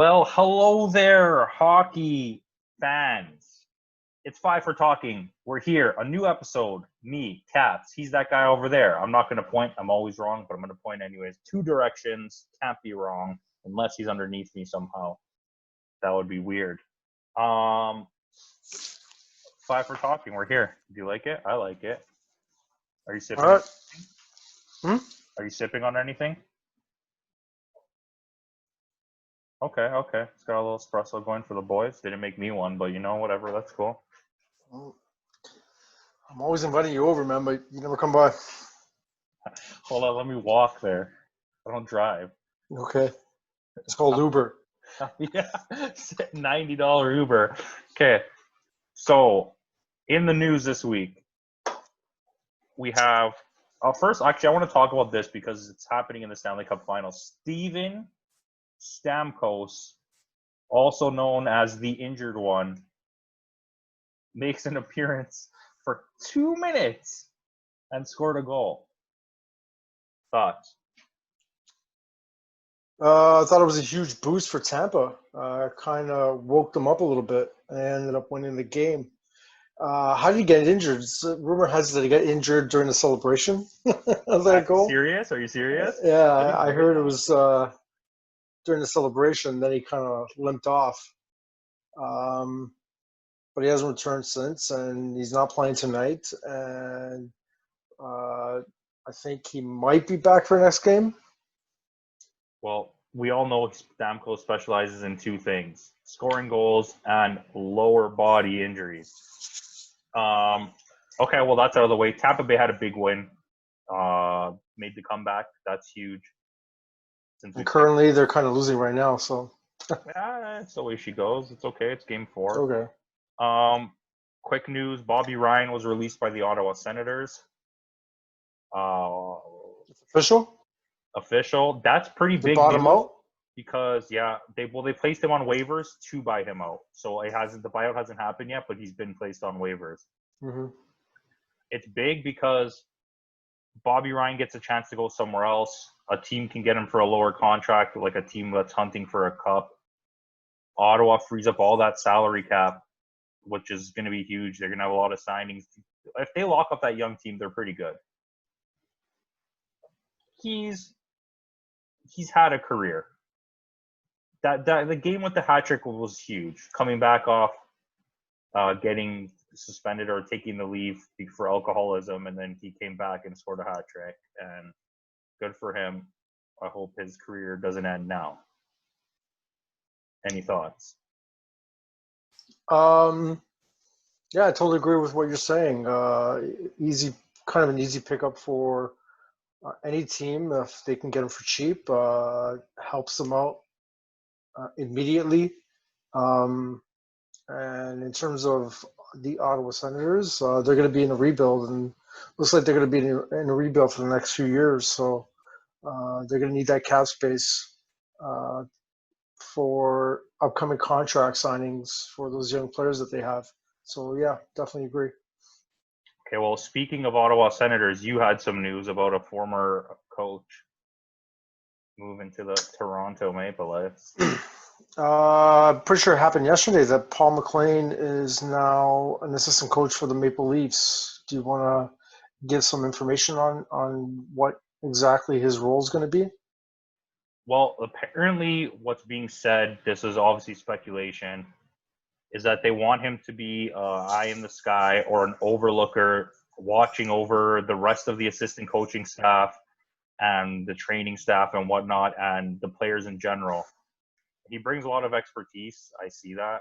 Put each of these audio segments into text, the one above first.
Well, hello there, hockey fans. It's Five for Talking. We're here, a new episode. Me, Caps. He's that guy over there. I'm not going to point. I'm always wrong, but I'm going to point anyways. Two directions. Can't be wrong unless he's underneath me somehow. That would be weird. Five for Talking. We're here. Do you like it? I like it. Are you sipping? All right. Are you sipping on anything? Okay. It's got a little espresso going for the boys. Didn't make me one, but whatever. That's cool. I'm always inviting you over, man, but you never come by. Hold on, let me walk there. I don't drive. Okay. It's called Uber. Yeah, $90 Uber. Okay, so in the news this week, we have first. Actually, I want to talk about this because it's happening in the Stanley Cup Finals. Steven Stamkos, also known as the injured one, makes an appearance for 2 minutes and scored a goal. Thoughts? I thought it was a huge boost for Tampa. Kind of woke them up a little bit and ended up winning the game. How did he get injured? Rumor has it that he got injured during the celebration of that goal. Serious? Are you serious? Yeah, I heard it was during the celebration. Then he kind of limped off. But he hasn't returned since, and he's not playing tonight. And I think he might be back for next game. Well, we all know Stamkos specializes in two things: scoring goals and lower body injuries. Okay, well, that's out of the way. Tampa Bay had a big win, made the comeback. That's huge. And currently, they're kind of losing right now, so. Yeah, it's the way she goes. It's okay. It's game 4. Okay. Quick news: Bobby Ryan was released by the Ottawa Senators. It's official? That's pretty big bought him news out? because they placed him on waivers to buy him out. So the buyout hasn't happened yet, but he's been placed on waivers. Mm-hmm. It's big because Bobby Ryan gets a chance to go somewhere else. A team can get him for a lower contract, like a team that's hunting for a cup. Ottawa frees up all that salary cap, which is going to be huge. They're going to have a lot of signings. If they lock up that young team, they're pretty good. He's had a career. That the game with the hat trick was huge. Coming back off, getting suspended or taking the leave for alcoholism, and then he came back and scored a hat trick. And good for him. I hope his career doesn't end now. Any thoughts? Yeah, I totally agree with what you're saying. Kind of an easy pickup for any team if they can get him for cheap. Helps them out immediately. And in terms of the Ottawa Senators, they're going to be in a rebuild, and looks like they're going to be in a rebuild for the next few years. So they're going to need that cap space for upcoming contract signings for those young players that they have. So yeah, definitely agree. Okay, well, speaking of Ottawa Senators, you had some news about a former coach moving to the Toronto Maple Leafs. Pretty sure it happened yesterday that Paul McLean is now an assistant coach for the Maple Leafs. Do you want to give some information on what exactly his role is going to be? Well, apparently what's being said, this is obviously speculation, is that they want him to be eye in the sky or an overlooker watching over the rest of the assistant coaching staff and the training staff and whatnot and the players in general. He brings a lot of expertise. I see that.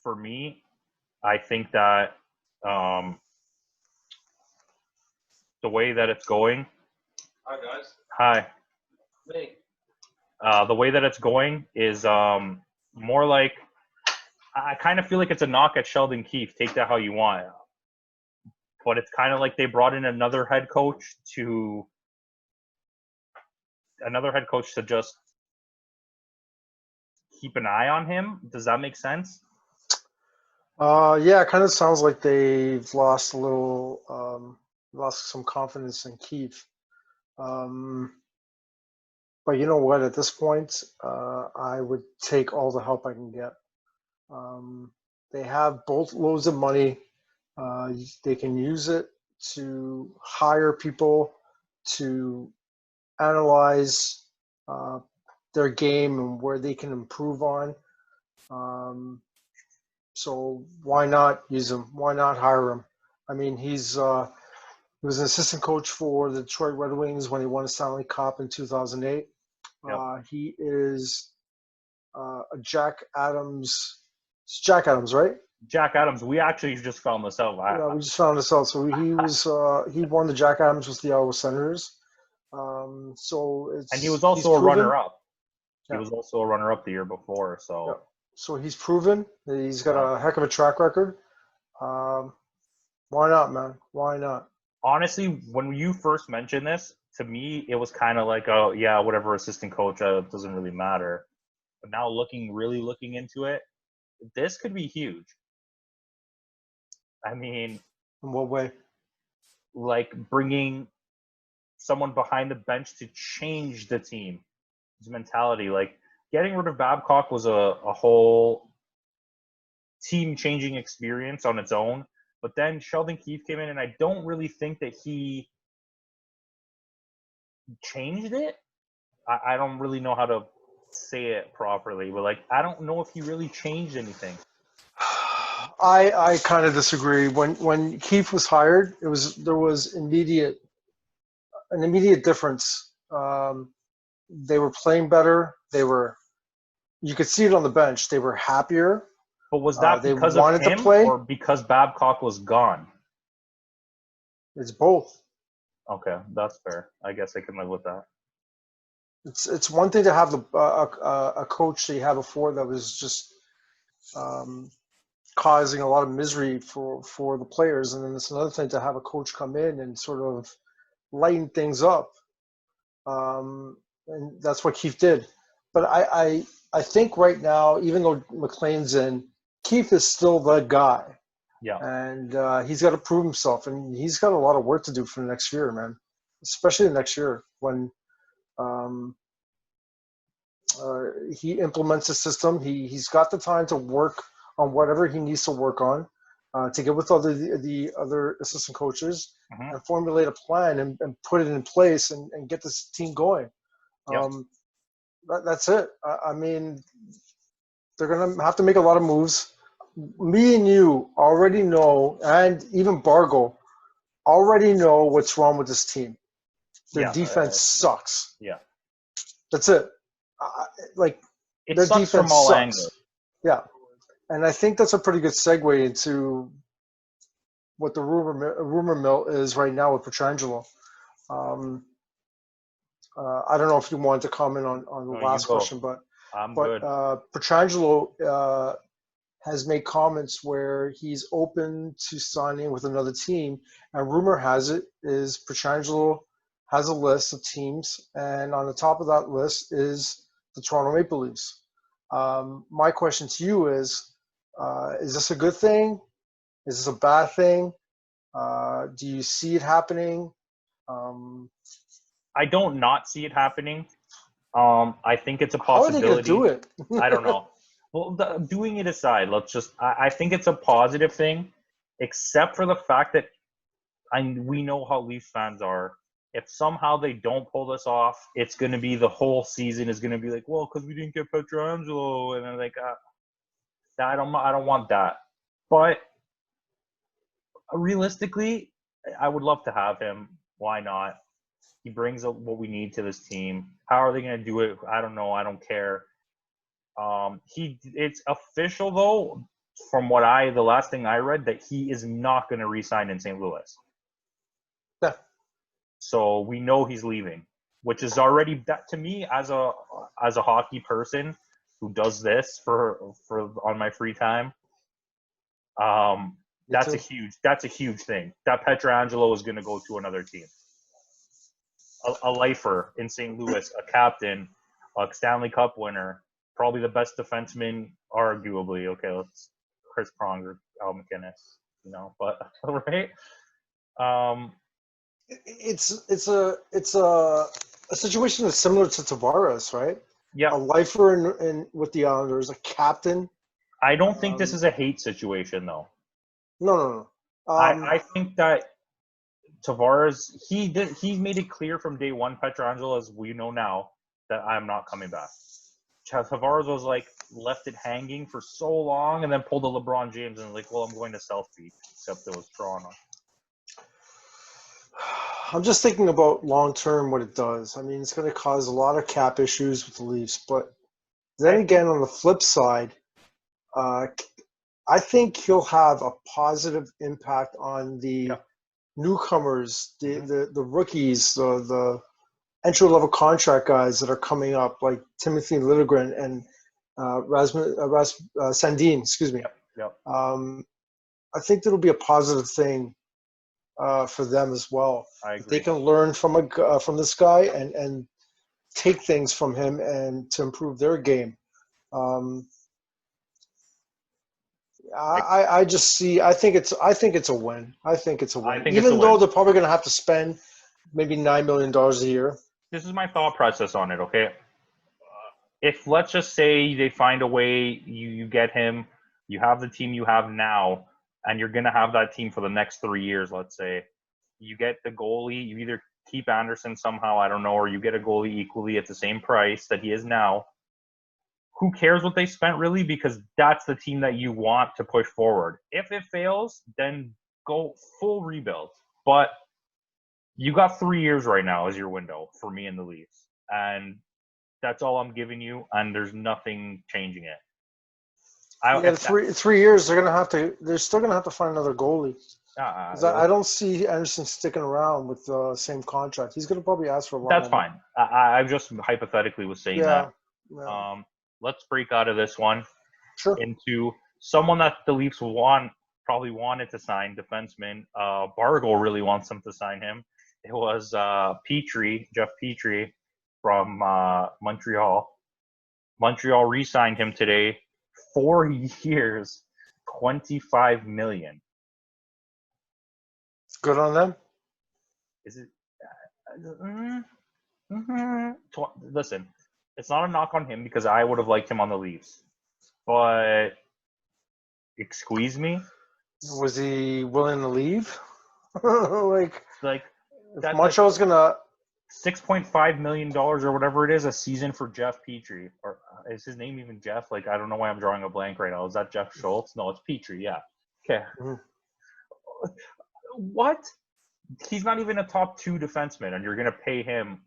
For me, I think that the way that it's going. Hi, guys. Hi. Me. The way that it's going is more like I kind of feel like it's a knock at Sheldon Keefe. Take that how you want. But it's kind of like they brought in another head coach to just keep an eye on him. Does that make sense? Yeah, it kind of sounds like they've lost some confidence in Keefe. But you know what? At this point, I would take all the help I can get. They have both loads of money. They can use it to hire people to analyze their game and where they can improve on. So why not use him? Why not hire him? I mean, he was an assistant coach for the Detroit Red Wings when he won a Stanley Cup in 2008. Yep. He is a Jack Adams. It's Jack Adams, right? Jack Adams. We actually just found this out. Yeah, we just found this out. So he won the Jack Adams with the Ottawa Senators. So And he was he's also a proven. runner-up. He Yeah. was also a runner-up the year before. So Yeah. So he's proven that he's got a heck of a track record. Why not, man? Why not? honestly, when you first mentioned this, to me, it was kind of like, oh, yeah, whatever, assistant coach, it doesn't really matter. But now really looking into it, this could be huge. I mean, In what way? like bringing someone behind the bench to change the team's mentality. Like getting rid of Babcock was a whole team-changing experience on its own. But then Sheldon Keefe came in, and I don't really think that he changed it. I don't really know how to say it properly, but like I don't know if he really changed anything. I kind of disagree. When Keefe was hired, there was an immediate difference. They were playing better. You could see it on the bench. They were happier. But was that They because of wanted to him play. or because Babcock was gone? It's both. Okay, that's fair. I guess I can live with that. It's one thing to have a coach that you had before that was just causing a lot of misery for the players, and then it's another thing to have a coach come in and sort of lighten things up. And that's what Keefe did. But I think right now, even though McLean's in, Keefe is still the guy. Yeah. And he's got to prove himself, and he's got a lot of work to do for the next year, man. Especially the next year when he implements the system. He's got the time to work on whatever he needs to work on, to get with the other assistant coaches and formulate a plan and put it in place and get this team going. Yep. That's it. I mean, they're going to have to make a lot of moves. Me and you already know, and even Bargle already know what's wrong with this team. Their defense sucks. Yeah. That's it. It their sucks defense from all sucks. angles. Yeah. And I think that's a pretty good segue into what the rumor mill is right now with Pietrangelo. I don't know if you wanted to comment on the last question, but good. Pietrangelo has made comments where he's open to signing with another team, and rumor has it is Pietrangelo has a list of teams, and on the top of that list is the Toronto Maple Leafs. My question to you is this a good thing? Is this a bad thing? Do you see it happening? I don't not see it happening. I think it's a possibility. How are they going to do it? I don't know. Well, doing it aside, I think it's a positive thing, except for the fact that we know how Leafs fans are. If somehow they don't pull this off, it's going to be the whole season is going to be like, well, because we didn't get Pietrangelo, and they're like, I don't want that. But realistically, I would love to have him. Why not? He brings what we need to this team. How are they going to do it? I don't know. I don't care. It's official though, from the last thing I read, that he is not going to re-sign in St. Louis. Yeah. So we know he's leaving, which is already, that to me as a hockey person who does this for on my free time. That's a huge thing. That Pietrangelo is going to go to another team. A lifer in St. Louis, a captain, a Stanley Cup winner, probably the best defenseman, arguably. Okay, let's Chris Pronger, Al McInnes, but right. It's a a situation that's similar to Tavares, right? Yeah, A lifer in with the Islanders, a captain. I don't think this is a hate situation though. No. I think that Tavares he made it clear from day one, Petrangelo, as we know now, that I'm not coming back. Tavares was like left it hanging for so long and then pulled a LeBron James and like, well, I'm going to South Beach, except it was Toronto. I'm just thinking about long term what it does. I mean, it's going to cause a lot of cap issues with the Leafs, but then again, on the flip side, uh, I think he'll have a positive impact on the newcomers, the rookies, the entry level contract guys that are coming up, like Timothy Liljegren and Sandin. Excuse me. Yep. I think that'll be a positive thing for them as well. I agree. They can learn from this guy and take things from him and to improve their game. I think it's a win. I think it's a win. Even though they're probably going to have to spend maybe $9 million a year. This is my thought process on it, okay? If let's just say they find a way, you get him, you have the team you have now, and you're going to have that team for the next 3 years, let's say. You get the goalie, you either keep Anderson somehow, I don't know, or you get a goalie equally at the same price that he is now. Who cares what they spent, really? Because that's the team that you want to push forward. If it fails, then go full rebuild. But you got 3 years right now as your window for me and the Leafs. And that's all I'm giving you, and there's nothing changing it. 3 years, they're still going to have to find another goalie. I don't see Anderson sticking around with the same contract. He's going to probably ask for a lot. That's fine. I just hypothetically was saying that. Yeah. Let's break out of this one into someone that the Leafs probably wanted to sign, defenseman. Bargle really wants them to sign him. It was Jeff Petrie from Montreal. Montreal re-signed him today, 4 years, $25 million. Good on them. Is it? Listen, it's not a knock on him because I would have liked him on the Leafs, but excuse me. Was he willing to leave? like Montreal's gonna $6.5 million or whatever it is a season for Jeff Petrie, or is his name even Jeff? Like, I don't know why I'm drawing a blank right now. Is that Jeff Schultz? No, it's Petrie. Yeah. Okay. Mm-hmm. What? He's not even a top 2 defenseman, and you're going to pay him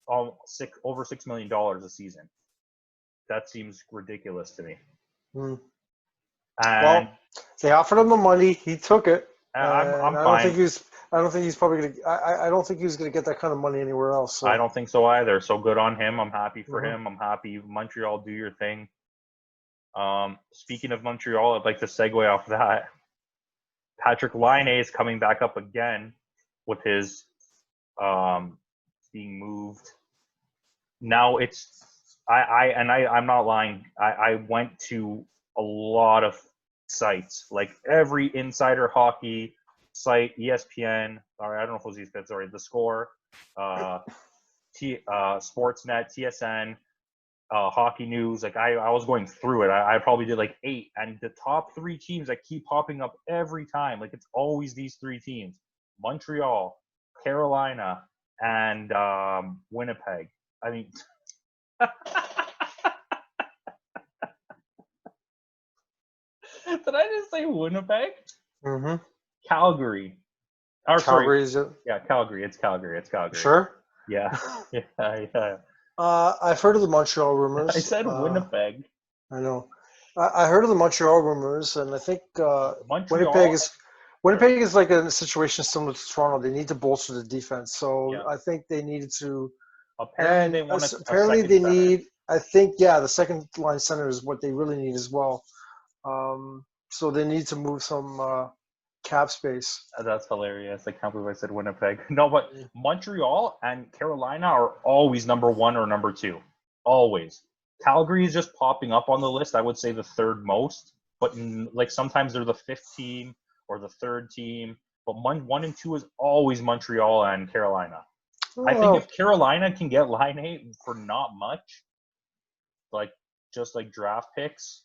over $6 million a season. That seems ridiculous to me. Mm. Well, they offered him the money. He took it. I'm fine. I don't think he's probably going to. I don't think he's going to get that kind of money anywhere else. So. I don't think so either. So good on him. I'm happy for him. I'm happy. Montreal, do your thing. Speaking of Montreal, I'd like to segue off that. Patrik Laine is coming back up again with his being moved. Now I'm not lying. I went to a lot of sites, like every insider hockey site, ESPN. Sorry, I don't know if it was ESPN. Sorry, The Score, Sportsnet, TSN, Hockey News. Like I was going through it. I probably did like 8, and the top 3 teams that keep popping up every time, like it's always these 3 teams: Montreal, Carolina, and Winnipeg. I mean. Did I just say Winnipeg? Mm-hmm. Calgary. Calgary. Yeah, Calgary. It's Calgary. Sure? Yeah. Yeah. I've heard of the Montreal rumors. I said Winnipeg. I know. I heard of the Montreal rumors, and I think Winnipeg is like a situation similar to Toronto. They need to bolster the defense, so I think they needed to. Apparently they need. I think the second line center is what they really need as well. So they need to move some cap space. That's hilarious. I can't believe I said Winnipeg. No, but Montreal and Carolina are always number 1 or number 2. Always. Calgary is just popping up on the list. I would say the 3rd most, but like sometimes they're the 5th team or the 3rd team. But 1 and 2 is always Montreal and Carolina. I think if Carolina can get Laine for not much, like just like draft picks,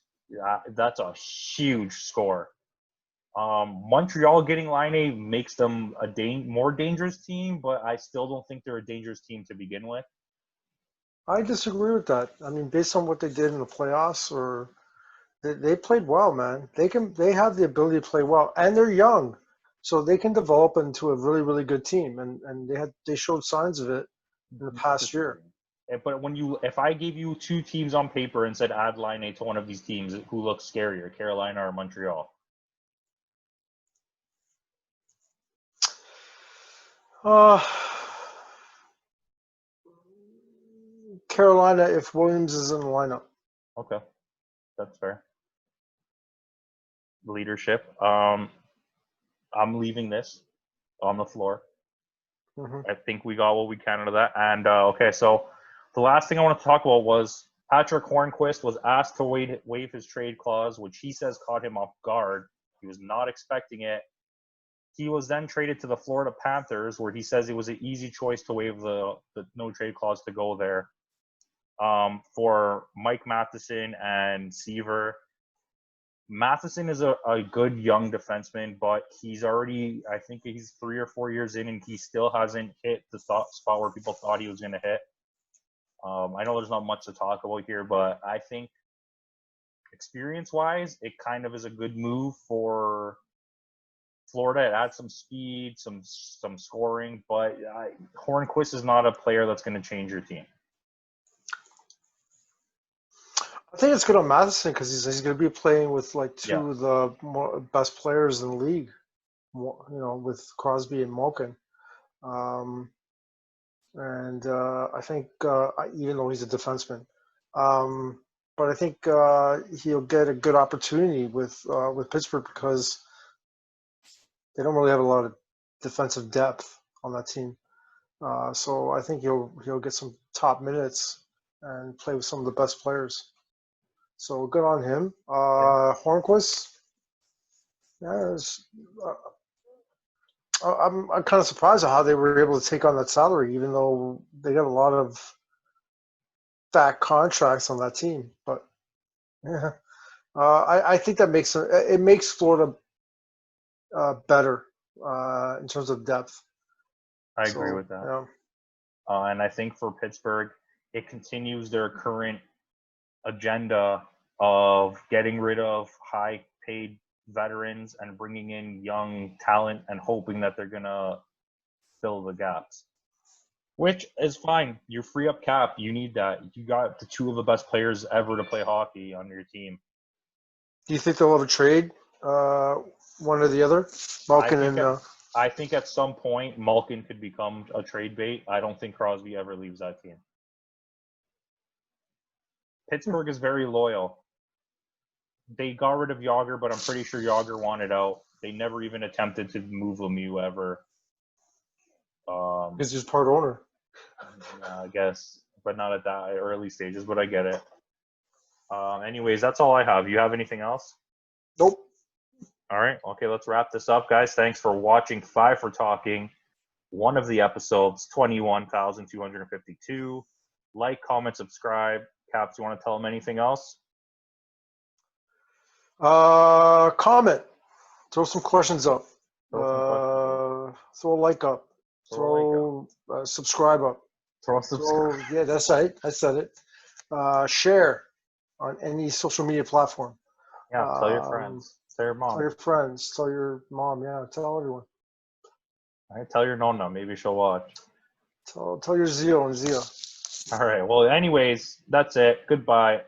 that's a huge score. Montreal getting Laine makes them a more dangerous team, but I still don't think they're a dangerous team to begin with. I disagree with that. I mean, based on what they did in the playoffs, or they played well, man. They have the ability to play well, and they're young, so they can develop into a really, really good team. And they showed signs of it in the past year. But if I gave you two teams on paper and said add Laine to one of these teams, who looks scarier, Carolina or Montreal? Carolina, if Williams is in the lineup. Okay, that's fair. Leadership. I'm leaving this on the floor. I think we got what we can out of that. And okay, so the last thing I want to talk about was Patrik Hornqvist was asked to waive his trade clause, which he says caught him off guard. He was not expecting it. He was then traded to the Florida Panthers, where he says it was an easy choice to waive the no trade clause to go there for Mike Matheson and Seaver. Matheson is a good young defenseman, but I think he's 3 or 4 years in, and he still hasn't hit the spot where people thought he was going to hit. I know there's not much to talk about here, but I think experience-wise, it kind of is a good move for Florida. It adds some speed, some scoring, but Hornqvist is not a player that's going to change your team. I think it's good on Matheson because he's going to be playing with like two of the best players in the league, with Crosby and Malkin. And I think even though he's a defenseman, but I think he'll get a good opportunity with Pittsburgh because they don't really have a lot of defensive depth on that team. So I think he'll get some top minutes and play with some of the best players. So good on him. Hornqvist, I'm kind of surprised at how they were able to take on that salary, even though they got a lot of fat contracts on that team. But yeah, I think that makes Florida better in terms of depth. I agree with that. Yeah. And I think for Pittsburgh, it continues their current agenda of getting rid of high-paid veterans and bringing in young talent and hoping that they're going to fill the gaps, which is fine. You free up cap. You need that. You got the two of the best players ever to play hockey on your team. Do you think they'll have a trade, one or the other? Malkin I think at some point Malkin could become a trade bait. I don't think Crosby ever leaves that team. Pittsburgh is very loyal. They got rid of Yager, but I'm pretty sure Yager wanted out. They never even attempted to move Lemieux ever. Because he's part owner. I guess, but not at that early stages, but I get it. Anyways, that's all I have. You have anything else? Nope. All right. Okay, let's wrap this up, guys. Thanks for watching 5 for Talking. One of the episodes, 21,252. Like, comment, subscribe. Caps, you want to tell them anything else? Comment. Throw some questions up. Throw a like up. Subscribe up. Yeah, that's right. I said it. Share on any social media platform. Yeah, tell your friends. Tell your mom. Tell your friends. Tell your mom. Yeah, tell everyone. All right, tell your nonna. Maybe she'll watch. Tell your Zio and Zia. All right. Well, anyways, that's it. Goodbye.